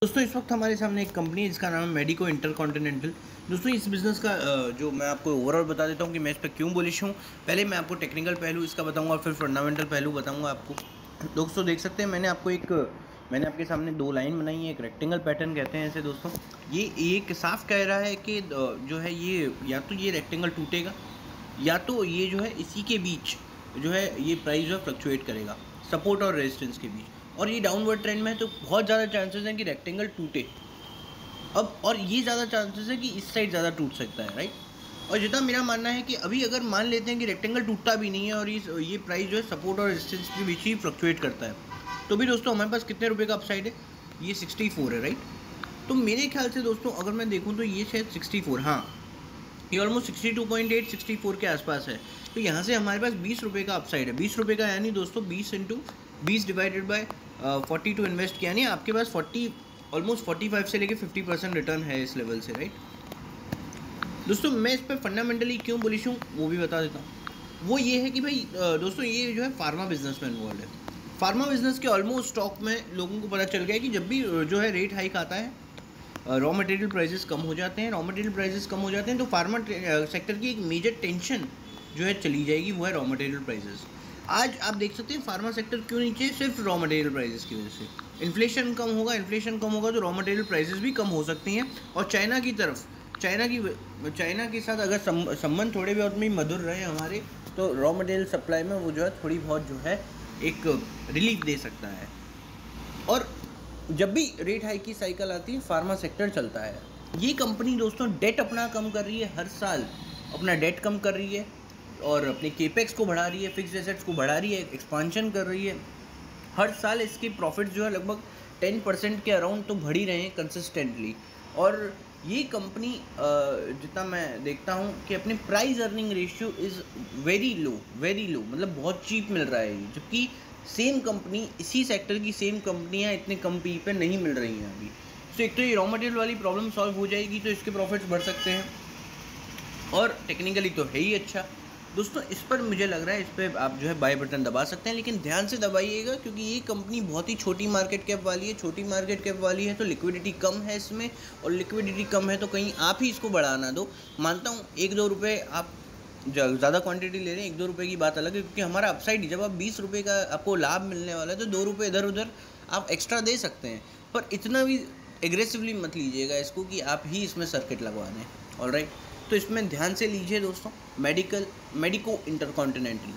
दोस्तों इस वक्त हमारे सामने एक कंपनी है जिसका नाम है मेडिको इंटरकॉन्टिनेंटल। दोस्तों इस बिज़नेस का जो मैं आपको ओवरऑल बता देता हूँ कि मैं इस पर क्यों बुलिश हूँ। पहले मैं आपको टेक्निकल पहलू इसका बताऊँगा और फिर फंडामेंटल पहलू बताऊँगा आपको। दोस्तों देख सकते हैं मैंने आपके सामने दो लाइन बनाई है, एक रेक्टेंगल पैटर्न कहते हैं इसे। दोस्तों ये एक साफ कह रहा है कि जो है ये या तो ये रेक्टेंगल टूटेगा या तो ये जो है इसी के बीच जो है ये प्राइस जो है फ्लक्चुएट करेगा सपोर्ट और रेजिस्टेंस के बीच, और ये डाउनवर्ड ट्रेंड में है तो बहुत ज़्यादा चांसेस हैं कि रेक्टेंगल टूटे। अब और ये ज़्यादा चांसेस है कि इस साइड ज़्यादा टूट सकता है, राइट। और जितना मेरा मानना है कि अभी अगर मान लेते हैं कि रेक्टेंगल टूटता भी नहीं है और ये प्राइस जो है सपोर्ट और रेजिस्टेंस के बीच ही फ्लक्चुएट करता है, तो भी दोस्तों हमारे पास कितने रुपये का अपसाइड है, ये 64 है, राइट। तो मेरे ख्याल से दोस्तों अगर मैं देखूँ तो ये शायद 64, हाँ ये ऑलमोस्ट 62.8 64 के आसपास है। तो यहाँ से हमारे पास 20 रुपये का अपसाइड है। 20 रुपये का यानी दोस्तों 20 डिवाइडेड बाय 40 टू इन्वेस्ट किया, यानी आपके पास 45 से लेके 50% रिटर्न है इस लेवल से, राइट। दोस्तों मैं इस पर फंडामेंटली क्यों बुलिश हूँ वो भी बता देता हूँ। वो ये है कि भाई दोस्तों ये जो है फार्मा बिजनेस में इन्वॉल्व है। फार्मा बिजनेस के ऑलमोस्ट स्टॉक में लोगों को पता चल गया है कि जब भी जो है रेट हाइक आता है, रॉ मटेरियल प्राइसेस कम हो जाते हैं। रॉ मटेरियल प्राइसेस कम हो जाते हैं तो फार्मा सेक्टर की एक मेजर टेंशन जो है चली जाएगी, वो है रॉ मटेरियल प्राइसेस। आज आप देख सकते हैं फार्मा सेक्टर क्यों नीचे, सिर्फ रॉ मटेरियल प्राइसेस की वजह से। इन्फ्लेशन कम होगा तो रॉ मटेरियल प्राइसेस भी कम हो सकती हैं। और चाइना के साथ अगर संबंध थोड़े बहुत में मधुर रहे हमारे, तो रॉ मटेरियल सप्लाई में वो जो है थोड़ी बहुत जो है एक रिलीफ दे सकता है। और जब भी रेट हाइक की साइकिल आती है फार्मा सेक्टर चलता है। ये कंपनी दोस्तों डेट अपना कम कर रही है, हर साल अपना डेट कम कर रही है और अपने केपेक्स को बढ़ा रही है, फिक्स्ड एसेट्स को बढ़ा रही है, एक्सपांशन कर रही है। हर साल इसके प्रॉफिट्स जो है लगभग 10% के अराउंड तो बढ़ ही रहे हैं कंसिस्टेंटली। और ये कंपनी जितना मैं देखता हूँ कि अपने price earning ratio is very low, मतलब बहुत चीप मिल रहा है ये, जबकि सेम कंपनी, इसी सेक्टर की सेम कंपनियाँ इतने कम पी पे नहीं मिल रही हैं अभी। तो एक तो ये रॉ मटेरियल वाली प्रॉब्लम सॉल्व हो जाएगी तो इसके प्रॉफिट्स बढ़ सकते हैं, और टेक्निकली तो है ही अच्छा। दोस्तों इस पर मुझे लग रहा है इस पर आप जो है बाय बटन दबा सकते हैं, लेकिन ध्यान से दबाइएगा क्योंकि ये कंपनी बहुत ही छोटी मार्केट कैप वाली है, तो लिक्विडिटी कम है इसमें, और लिक्विडिटी कम है तो कहीं आप ही इसको बढ़ा ना दो। मानता हूँ 1-2 रुपये आप ज़्यादा क्वांटिटी ले रहे हैं, 1-2 रुपये की बात अलग है, क्योंकि हमारा अपसाइड जब आप 20 रुपये का आपको लाभ मिलने वाला है तो 2 रुपये इधर उधर आप एक्स्ट्रा दे सकते हैं, पर इतना भी एग्रेसिवली मत लीजिएगा इसको कि आप ही इसमें सर्किट लगवा दें। ऑलराइट, तो इसमें ध्यान से लीजिए दोस्तों, मेडिको इंटरकॉन्टिनेंटल।